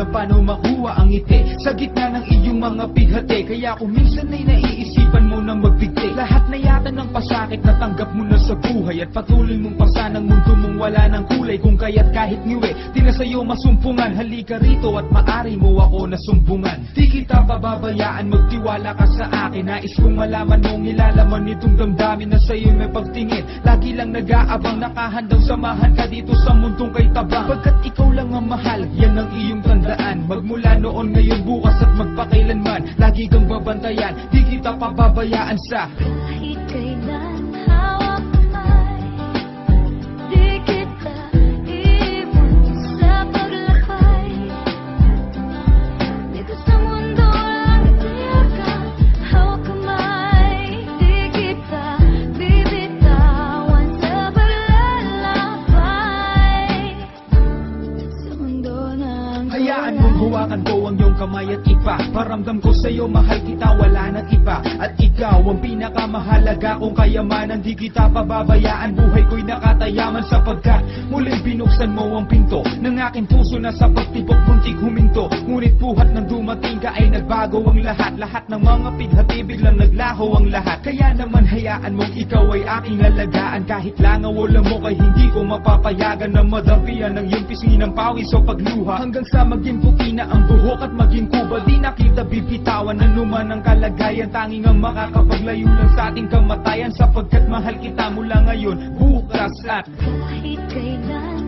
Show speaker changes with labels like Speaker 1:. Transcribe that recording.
Speaker 1: alam paano makuha ang ngiti sa gitna ng iyong mga pighati. Kaya kung minsan ay naiisipan mo na magbigti, lahat na yata ng pasakit natanggap mo na sa buhay, at patuloy mong pasan ang mundo mong wala ng kulay. Kung kaya't kahit ngiwi, di na sa'yo masumpungan. Halika rito at maari mo ako nasumbungan. Di kita pababayaan, magtiwala ka sa akin. Nais kong malaman mong ilalaman nitong damdamin na sa'yo may pagtingin. Lagi lang nag-aabang, nakahandang samahan ka dito sa mundong kay tabang. Pagkat ikaw lang ang mahal, yan ang iyong tandaan. Magmula noon, ngayon, bukas at magpakailanman, lagi kang babantayan, di kita pababayaan sa
Speaker 2: kahit kailan. Hawak kamay, di kita iwan sa paglakay. Dito sa mundo lang tiyak ka. Hawak kamay, di kita bibitawan sa paglalakbay. Sa mundo ng
Speaker 1: hayaan mong hawakan ko ang iyong kamay at ipa. Paramdam ko sa'yo, mahal kita, wala nang iba. At ikaw ang pinakamahalaga kong kayamanan. Di kita pababayaan, buhay ko'y nakatayaman. Sapagkat muling binuksan mo ang pinto ng aking puso na sa pagtibok muntik huminto. Ngunit buhat nang dumating ka ay nagbago ang lahat. Lahat ng mga pighati biglang naglaho ang lahat. Kaya naman hayaan mong ikaw ay aking alagaan. Kahit langaw o lamok ay hindi ko mapapayagan na madampian ng iyong pisngi ng pawis o pagluha. Hanggang sa maging puti na ang buhok at maging kuba, di na kita bibitawan anuman ang kalagayan. Tanging ang makakapaglayo lang sa ating kamatayan. Sapagkat mahal kita mula ngayon, bukas at
Speaker 2: kahit kailan.